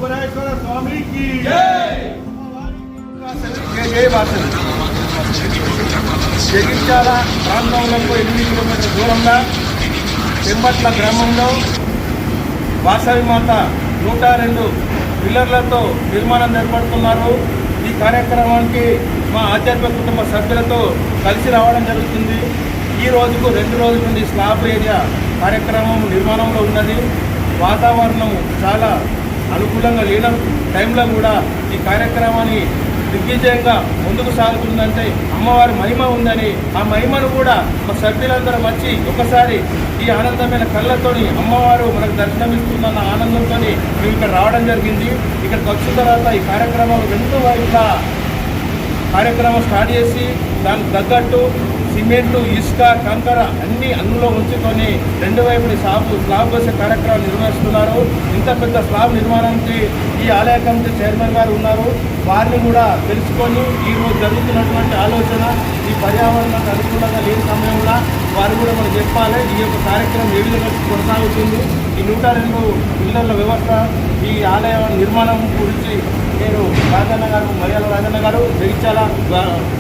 త్రిపురేశ్వర స్వామికి జై జై వాసవి జగిత్యాల ప్రాంతంలో 8 కిలోమీటర్ల దూరంలో పెంబట్ల గ్రామంలో వాసవి మాత 102 పిల్లర్లతో నిర్మాణం ఏర్పడుతున్నారు. ఈ కార్యక్రమానికి మా ఆధ్యాత్మిక కుటుంబ సభ్యులతో కలిసి రావడం జరుగుతుంది. ఈ రోజుకు 2 రోజుల నుండి స్లాబ్ ఏరియా కార్యక్రమం నిర్మాణంలో ఉన్నది. వాతావరణం చాలా అనుకూలంగా లేని టైంలో కూడా ఈ కార్యక్రమాన్ని దిగ్విజయంగా ముందుకు సాగుతుందంటే అమ్మవారి మహిమ ఉందని, ఆ మహిమను కూడా మా సభ్యులందరం వచ్చి ఒకసారి ఈ ఆనందమైన కళ్ళతోని అమ్మవారు మనకు దర్శనమిస్తుందన్న ఆనందంతో మేము ఇక్కడ రావడం జరిగింది. ఇక్కడికి వచ్చిన తర్వాత ఈ కార్యక్రమాలు 2 వైపులా కార్యక్రమం స్టార్ట్ చేసి దానికి తగ్గట్టు సిమెంటు, ఇసుక, కంకర అన్నీ అందులో ఉంచుకొని 2 వైపుని స్లాబ్ వేసే కార్యక్రమం నిర్వహిస్తున్నారు. ఇంత పెద్ద స్లాబ్ నిర్మాణానికి ఈ ఆలయ కమిటీ చైర్మన్ గారు ఉన్నారు. వారిని కూడా తెలుసుకొని ఈరోజు జరుగుతున్నటువంటి ఆలోచన ఈ పర్యావరణానికి అనుకూలంగా లేని సమయంలో వారు కూడా మనం చెప్పాలి ఈ యొక్క కార్యక్రమం ఏ విధంగా కొనసాగుతుంది. ఈ 102 పిల్లర్ల వ్యవస్థ, ఈ ఆలయ నిర్మాణం గురించి నేను రాజన్న గారు, మర్యాద రాజన్న గారు, జగిత్యాల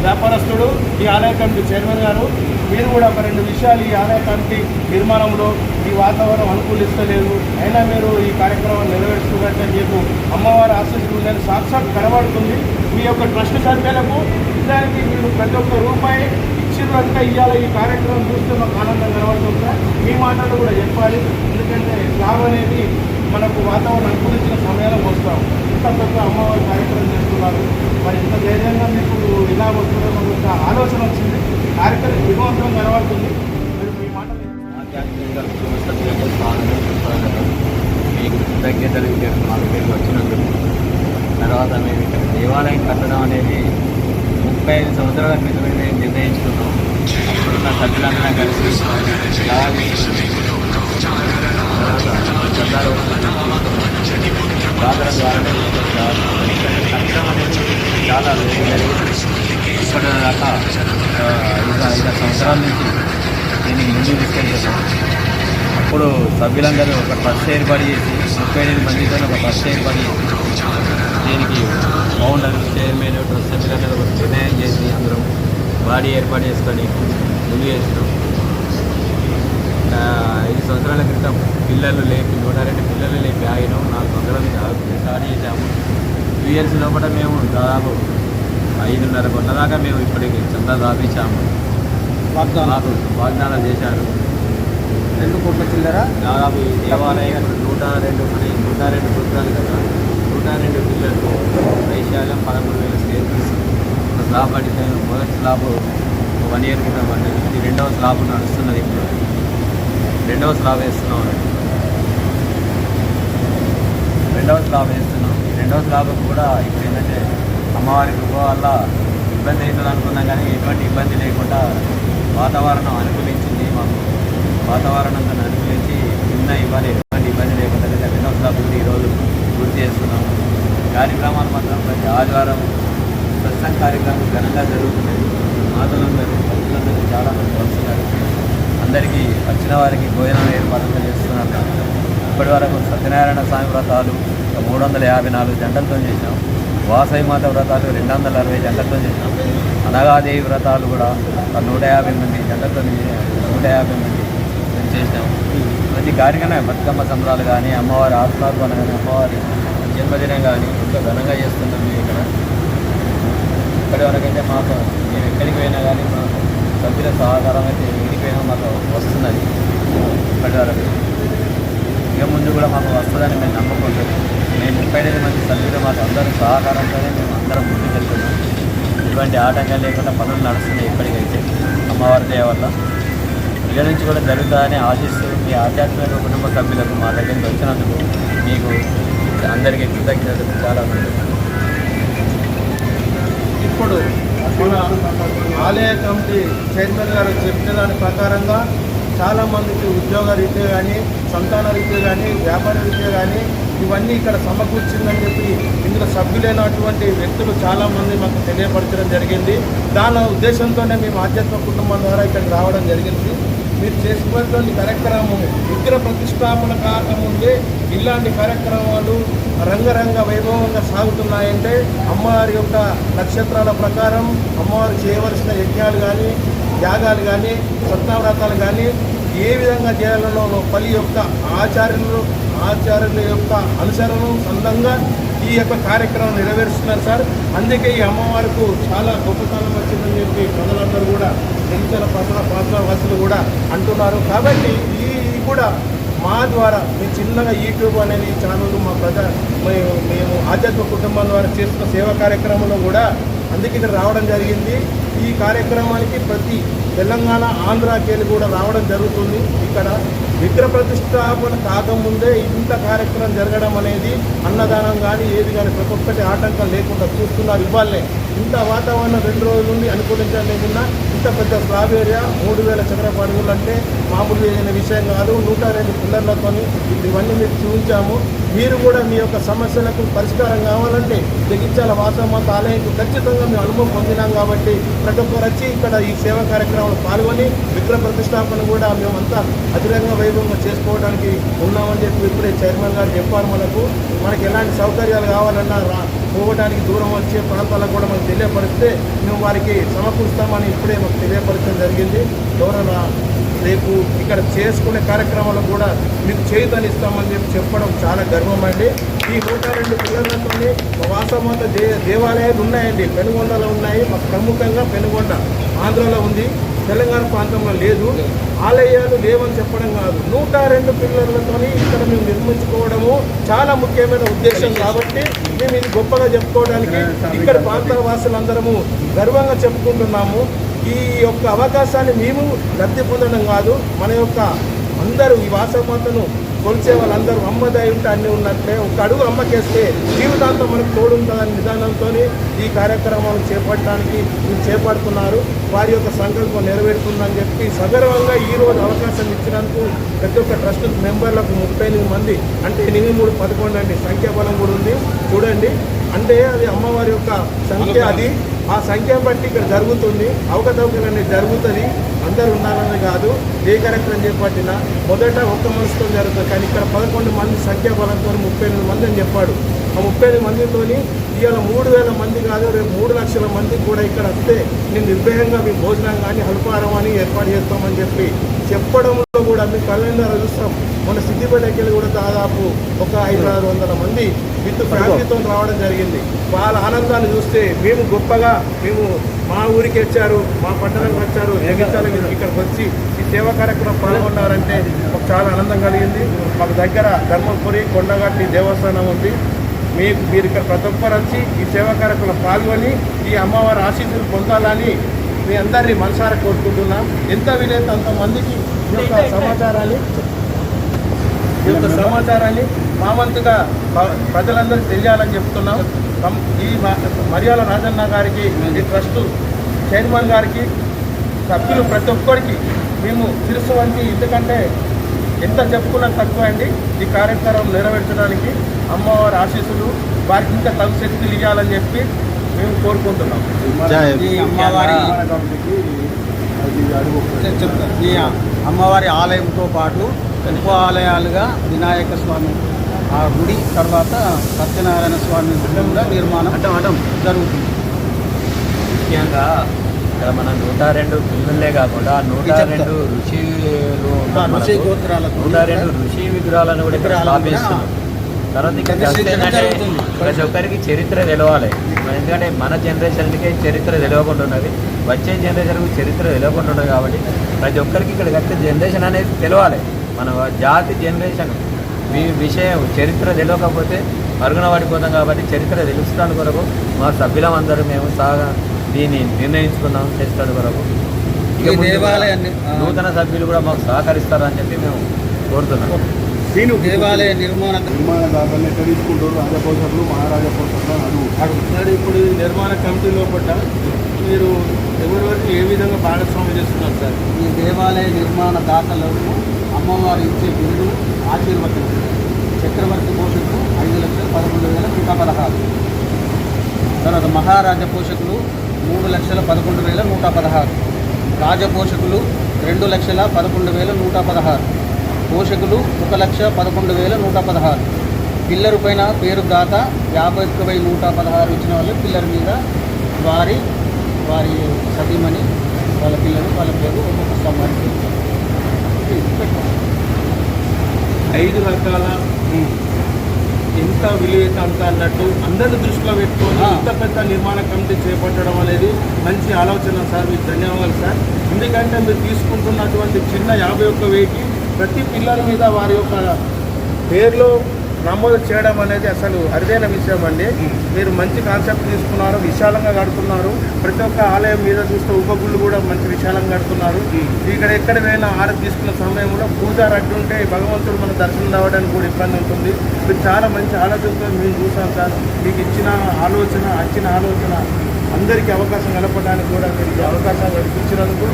వ్యాపారస్తుడు, ఈ ఆలయ కమిటీ చైర్మన్ గారు, మీరు కూడా ఒక 2 విషయాలు ఈ ఆలయ కమిటీ నిర్మాణంలో ఈ వాతావరణం అనుకూలిస్తలేదు, అయినా మీరు ఈ కార్యక్రమాన్ని నెరవేరుస్తున్నట్టు చెప్పు అమ్మవారి ఆశీస్సులు ఉందని సాక్షాత్ కనబడుతుంది. మీ యొక్క ట్రస్ట్ సభ్యులకు నిజానికి మీరు ప్రతి ఒక్క రూపాయి ఇచ్చినట్టుగా ఇవ్వాలి. ఈ కార్యక్రమం చూస్తే మాకు ఆనందం కనబడుతుంది. మీ మాటలు కూడా చెప్పాలి, ఎందుకంటే స్లాబ్ అనేది మనకు వాతావరణం అనుకూలించిన సమయాల్లో వస్తాం. ఇంత పెద్ద అమ్మవారి కార్యక్రమం చేస్తున్నారు. మరి ఇంత ధైర్యంగా మీకు ఇలా వస్తుందో ఒక ఆలోచన వచ్చింది. కార్యక్రమం విజయవంతం కనబడుతుంది. మీరు మీ మాటలు మీకు కృతజ్ఞతలు మాకు మీరు వచ్చినందుకు. తర్వాత మేము ఇక్కడ దేవాలయం కట్టడం అనేది 35 సంవత్సరాల క్రితమే మేము నిర్ణయించుకున్నాం. అప్పుడున్న సభ్యులందరం కలిసి జాతర ద్వారానే కట్టడం అనేది చాలా ఇప్పటిదాకా 5 సంవత్సరాల నుంచి దీనికి ముందు తీసుకెళ్తున్నాం. అప్పుడు సభ్యులందరూ ఒక ట్రస్ట్ ఏర్పాటు చేసి 38 మందితో ఒక ట్రస్ట్ ఏర్పాటు చేసి దీనికి ఫౌండర్, చైర్మన్, ట్రస్ట్ సభ్యులందరూ ఒక నిర్ణయం చేసి అందరం బాడీ ఏర్పాటు చేసుకొని ముందు చేసినాం. 5 సంవత్సరాల క్రితం పిల్లలు లేపి 102 పిల్లలు లేపి ఆగినాం. 4 సంవత్సరాలు స్టార్ట్ చేసాము. 2 ఇయర్స్ లోపల మేము దాదాపు 5.5 కోట్ల దాకా మేము ఇప్పటికి చందా దాపించాము. మాకు వాగ్దానాలు చేశారు. 2 కోట్ల చిల్లర దాదాపు ఈ దేవాలయం 102 పుత్రాలు కదా, 102 పిల్లలు, వైశాల్యం 13,000 స్క్వేర్ ఫీట్స్. ఒక స్లాబ్ పడితే మొదటి స్లాబ్ 1 ఇయర్ కింద పడ్డది. ఇది 2వ స్లాబ్ నడుస్తున్నది. ఇప్పుడు 2వ స్లాబ్ వేస్తున్నాం. 2వ స్లాబ్ వేస్తున్నాం. 2వ స్లాబ్ కూడా ఇప్పుడు ఏంటంటే అమ్మవారి కృప వల్ల ఇబ్బంది అవుతుంది అనుకున్నాం, కానీ ఎటువంటి ఇబ్బంది లేకుండా వాతావరణం అనుకూలించింది. మాకు వాతావరణం అనుకూలించి చిన్న ఎటువంటి ఇబ్బంది లేకుండా 2వ స్లాబ్ ఈరోజు పూర్తి చేస్తున్నాము. కార్యక్రమాలు మాత్రం ప్రతి ఆదివారం ప్రస్తుతం కార్యక్రమం ఘనంగా జరుగుతున్నాయి. మాతలందరూ భక్తులందరూ చాలామంది వస్తున్నారు. అందరికీ వచ్చిన వారికి భోజనం ఏర్పాట్లు చేస్తున్నారు. ఇప్పటి వరకు సత్యనారాయణ స్వామి వ్రతాలు 354 జంటలతో చేసినాం. వాసవి మాత వ్రతాలు 260 జంటలతో చేసినాం. అనగాదేవి వ్రతాలు కూడా 150 మంది జంటలతో 150 మంది మేము చేసినాం. ప్రతి కార్యక్రమం బతుకమ్మ సంబరాలు కానీ, అమ్మవారి ఆత్మార్పణ కానీ, అమ్మవారి జన్మదినం కానీ ఎంతో ఘనంగా చేస్తున్నాం. మేము ఇక్కడి వరకైతే మాకు మేము ఎక్కడికి పోయినా కానీ మాకు సభ్యుల సహకారం అయితే ఎక్కడిపోయినా మాకు వస్తున్నది. ఇప్పటి వరకు ఇక ముందు కూడా మాకు వస్తుందని మేము నమ్మకుంటున్నాం. మేము 35 మంది సభ్యులు మాకు అందరూ సహకారంతోనే మేము అందరం ముందుకు వెళ్తున్నాం. ఎటువంటి ఆటంకం లేకుండా పనులు నడుస్తున్నాయి. ఇప్పటికైతే అమ్మవారి దయ వల్ల ఇక నుంచి కూడా జరుగుతుందని ఆశిస్తూ మీ ఆధ్యాత్మిక కుటుంబ సభ్యులకు మా దగ్గరికి వచ్చినందుకు మీకు అందరికీ కృతజ్ఞతలు చాలా ఉంది. ఇప్పుడు మన ఆలయ కమిటీ చైర్మన్ గారు చెప్పిన దాని ప్రకారంగా చాలామందికి ఉద్యోగ రీత్యా కానీ, సంతాన రీత్యా కానీ, వ్యాపార రీత్యా కానీ ఇవన్నీ ఇక్కడ సమకూర్చిందని చెప్పి ఇందులో సభ్యులైనటువంటి వ్యక్తులు చాలామంది మాకు తెలియపరచడం జరిగింది. దాని ఉద్దేశంతోనే మేము ఆధ్యాత్మిక కుటుంబం ద్వారా ఇక్కడికి రావడం జరిగింది. మీరు చేసుకున్నటువంటి కార్యక్రమం విగ్రహ ప్రతిష్టాపన కాకముందే ఇలాంటి కార్యక్రమాలు రంగరంగ వైభవంగా సాగుతున్నాయంటే అమ్మవారి యొక్క నక్షత్రాల ప్రకారం అమ్మవారు చేయవలసిన యజ్ఞాలు కానీ యాగాలు కానీ సత్నావ్రతాలు కానీ ఏ విధంగా చేయాలనో పలు యొక్క ఆచార్యుల యొక్క అనుసరణ సందంగా ఈ యొక్క కార్యక్రమం నెరవేరుస్తున్నారు సార్. అందుకే ఈ అమ్మవారికి చాలా గొప్పతనం వచ్చిందని చెప్పి ప్రజలందరూ కూడా నిలిచిన పాత్రవాసులు కూడా అంటున్నారు. కాబట్టి ఈ కూడా మా ద్వారా మీ చిన్నగా యూట్యూబ్ అనేది ఛానల్ మా మేము ఆధ్యాత్మిక కుటుంబం ద్వారా చేస్తున్న సేవా కార్యక్రమంలో కూడా అందుకే ఇక్కడ రావడం జరిగింది. ఈ కార్యక్రమానికి ప్రతి తెలంగాణ ఆంధ్రాకేలి కూడా రావడం జరుగుతుంది. ఇక్కడ విగ్రహ ప్రతిష్టాపన కాకముందే ఇంత కార్యక్రమం జరగడం అనేది అన్నదానం కానీ ఏది కానీ ప్రతి ఒక్కటి ఆటంకం లేకుండా చూస్తున్నారు. ఇవ్వాలే ఇంత వాతావరణం 2 రోజుల నుండి అనుకూలించలేకున్నా ఇంత పెద్ద స్లాబ్ ఏరియా 3000 చదరపు అడుగులు అంటే మామూలు అయిన విషయం కాదు. 102 పిల్లర్లతో ఇవన్నీ మీకు చూపించాము. మీరు కూడా మీ యొక్క సమస్యలకు పరిష్కారం కావాలంటే జగిత్యాల వాసవమాత ఆలయంకు ఖచ్చితంగా మేము అనుభవం పొందినాం కాబట్టి ప్రతి ఒక్కరు వచ్చి ఇక్కడ ఈ సేవా కార్యక్రమంలో పాల్గొని విగ్రహ ప్రతిష్టాపన కూడా మేమంతా అతిరంగా వైభవంగా చేసుకోవడానికి ఉన్నామని చెప్పి ఇప్పుడే చైర్మన్ గారు చెప్పారు. మనకి ఎలాంటి సౌకర్యాలు కావాలన్నా పోవడానికి దూరం వచ్చే ప్రాంతాలకు కూడా మనకు తెలియపరిస్తే మేము వారికి సమకూరుస్తామని ఇప్పుడే మాకు తెలియపరచడం జరిగింది. గౌరవ రేపు ఇక్కడ చేసుకునే కార్యక్రమాలు కూడా మీకు చేయుతనిస్తామని చెప్పి చెప్పడం చాలా గర్వం అండి. ఈ 102 పిల్లలతోనే వాసవమాత దేవాలయాలు ఉన్నాయండి. పెనుగొండలో ఉన్నాయి. మాకు ప్రముఖంగా పెనుగొండ ఆంధ్రలో ఉంది, తెలంగాణ ప్రాంతంలో లేదు. ఆలయాలు లేవని చెప్పడం కాదు, 102 పిల్లలతో ఇక్కడ మేము నిర్మించుకోవడము చాలా ముఖ్యమైన ఉద్దేశం. కాబట్టి మేము ఇది గొప్పగా చెప్పుకోవడానికి ఇక్కడ ప్రాంత వాసులందరము గర్వంగా చెప్పుకుంటున్నాము. ఈ యొక్క అవకాశాన్ని మేము లబ్ధి పొందడం కాదు, మన యొక్క అందరూ ఈ వాసవమాతను కొలిచే వాళ్ళందరూ అమ్మదై ఉంటే అన్నీ ఉన్నట్లే ఒక అడుగు అమ్మకేస్తే జీవితాంతం మనకు తోడుంటుందనే విధానంతో ఈ కార్యక్రమాలు చేపట్టడానికి చేపడుతున్నారు. వారి యొక్క సంకల్పం నెరవేరుతుందని చెప్పి సగర్వంగా ఈరోజు అవకాశం ఇచ్చినందుకు ప్రతి ఒక్క ట్రస్ట్ మెంబర్లకు 38 మంది అంటే 8, 3, 11 అండి సంఖ్యాబలం కూడా ఉంది చూడండి. అంటే అది అమ్మవారి యొక్క సంఖ్య, అది ఆ సంఖ్యను బట్టి ఇక్కడ జరుగుతుంది. అవకతవకలు అనేది జరుగుతుంది, అందరూ ఉన్నారని కాదు. ఏ కార్యక్రమం చేపట్టినా మొదట ఒక్క మనసుతో జరుగుతుంది. కానీ ఇక్కడ 11 మంది సంఖ్యాబలంతో 38 మంది అని చెప్పాడు. ఆ 38 మందితో ఇవాళ 3000 మంది కాదు, రేపు 3 లక్షల మందికి కూడా ఇక్కడ వస్తే నేను నిర్భయంగా మీ భోజనం కానీ అల్పాహారం అని ఏర్పాటు చేస్తామని చెప్పి చెప్పడంలో కూడా మీ కళ్యాణాలు చూస్తాం. మన సిద్దిపేటకి వెళ్ళి కూడా దాదాపు ఒక 500-600 మంది విత్ ఫ్యామిలీతో రావడం జరిగింది. వాళ్ళ ఆనందాన్ని చూస్తే మేము గొప్పగా మా ఊరికి వచ్చారు, మా పట్టణంకి వచ్చారు, జగిత్యాల ఇక్కడికి వచ్చి ఈ సేవా కార్యక్రమం పాల్గొన్నారంటే మాకు చాలా ఆనందం కలిగింది. మాకు దగ్గర ధర్మపురి కొండగట్టి దేవస్థానం ఉంది. మీరు ఇక్కడ ప్రతి ఒక్కరు వచ్చి ఈ సేవా కార్యక్రమంలో పాల్గొని ఈ అమ్మవారి ఆశీస్సులు పొందాలని మీ అందరినీ మనసారా కోరుకుంటున్నాం. ఎంత వీలైతే అంతమందికి ఈ యొక్క సమాచారాన్ని మా వంతుగా ప్రజలందరికీ తెలియాలని చెప్తున్నాం. ఈ మరియాల రాజన్న గారికి, ఈ ట్రస్ట్ చైర్మన్ గారికి, సభ్యులు ప్రతి ఒక్కరికి మేము శిరస్సు వంచి, ఎందుకంటే ఎంత చెప్పుకున్నా తక్కువ అండి. ఈ కార్యక్రమం నెరవేర్చడానికి అమ్మవారి ఆశీస్సులు వారికి ఇంకా తగు శక్తులు ఇవ్వాలని చెప్పి మేము కోరుకుంటున్నాం. ఈ అమ్మవారి ఆలయంతో పాటు ఉప ఆలయాలుగా వినాయక స్వామి ఆ గుడి, తర్వాత సత్యనారాయణ స్వామి గుడి కూడా నిర్మాణం జరుగుతుంది. ముఖ్యంగా ఇక్కడ మన 102 పిల్లలే కాకుండా 102 ఋషి గోత్రాలకు 102 ఋషి విగ్రహాలను కూడా ఇక్కడ స్థాపిస్తున్నాం. తర్వాత ఇక్కడ ప్రతి ఒక్కరికి చరిత్ర తెలవాలి. ఎందుకంటే మన జనరేషన్కి చరిత్ర తెలియకుండా ఉన్నది, వచ్చే జనరేషన్కి చరిత్ర తెలియకుండా ఉన్నది. కాబట్టి ప్రతి ఒక్కరికి ఇక్కడ వచ్చే జనరేషన్ అనేది తెలవాలి. మన జాతి జనరేషన్ విషయం చరిత్ర తెలియకపోతే మరుగున పడిపోతాం. కాబట్టి చరిత్ర తెలుస్తాను కొరకు మా సభ్యులందరూ మేము దీన్ని నిర్ణయించుకున్నాం చేస్తాడు కొరకు. ఇక నూతన సభ్యులు కూడా మాకు సహకరిస్తారని చెప్పి మేము కోరుతున్నాం. దేవాలయ నిర్మాణదారులను ఎక్కడ తీసుకుంటారు? రాజపోషకులు, మహారాజా పోషకులు అడుగుతున్నారు. ఇప్పుడు ఈ నిర్మాణ కమిటీ లోపల మీరు ఎవరి వరకు ఏ విధంగా భాగస్వామ్యం చేస్తున్నారు సార్? ఈ దేవాలయ నిర్మాణ దాతలకు అమ్మవారు ఇచ్చే బిల్లు ఆశీర్వచనం. చక్రవర్తి పోషకులు 5,11,116. తర్వాత మహారాజా పోషకులు 3,11,116. రాజపోషకులు 2,11,116, పోషకులు 1,11,116, పిల్లర్ పైన పేరు దాత 51,116 ఇచ్చిన వాళ్ళు పిల్లర్ మీద వారి సతీమణి వాళ్ళ పిల్లలు వాళ్ళ పేరు ఒక్కొక్క స్తంభానికి పెట్టారు. 5 రకాల ఎంత విలువైతే అంత అన్నట్టు అందరిని దృష్టిలో పెట్టుకొని ఇంత పెద్ద నిర్మాణ కమిటీ చేపట్టడం అనేది మంచి ఆలోచన సార్. మీకు ధన్యవాదాలు సార్. ఎందుకంటే మీరు తీసుకుంటున్నటువంటి చిన్న 51,000కి ప్రతి పిల్లల మీద వారి యొక్క పేర్లు నమోదు చేయడం అనేది అసలు అరుదైన విషయం అండి. మీరు మంచి కాన్సెప్ట్ తీసుకున్నారు, విశాలంగా కడుతున్నారు. ప్రతి ఒక్క ఆలయం మీద చూస్తే ఉపగుళ్ళు కూడా మంచి విశాలంగా కడుతున్నారు. ఇక్కడ ఎక్కడ పోయినా ఆరతి తీసుకున్న సమయంలో పూజారి అడ్డు ఉంటే భగవంతుడు మన దర్శనం రావడానికి కూడా ఇబ్బంది ఉంటుంది. మీరు చాలా మంచి ఆలోచనతో మేము చూసాం సార్. మీకు వచ్చిన ఆలోచన అందరికీ అవకాశం కలపడానికి కూడా మీరు అవకాశం కల్పించినందుకు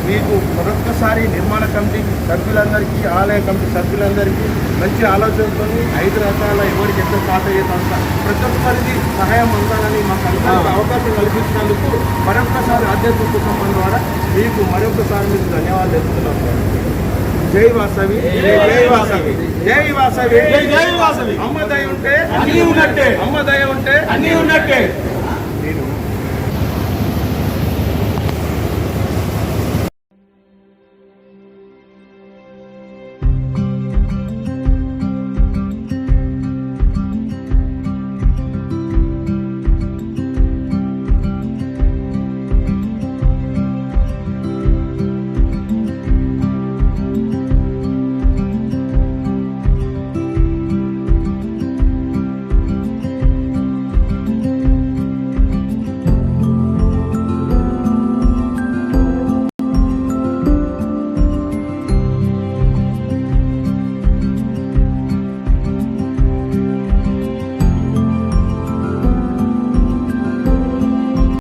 మీకు మరొక్కసారి నిర్మాణ కమిటీ సభ్యులందరికీ, ఆలయ కమిటీ సభ్యులందరికీ మంచి ఆలోచనతో 5 రకాల ఎవరికి ఎంత స్టార్ట్ అయ్యేదంత ప్రతి ఒక్కరికి సహాయం అందాలని మాకు అందరికీ అవకాశం కల్పించినందుకు మరొక్కసారి ఆధ్యాత్మిక కుటుంబం ద్వారా మీకు మరొకసారి మీకు ధన్యవాదాలు చెప్తున్నాం సార్. జై వాసవి, జై వాసవి, జై వాసవి, జై వాసవి. అమ్మ దయ ఉంటే అన్నీ ఉన్నట్టే, అమ్మ దయ ఉంటే అన్నీ ఉన్నట్టే.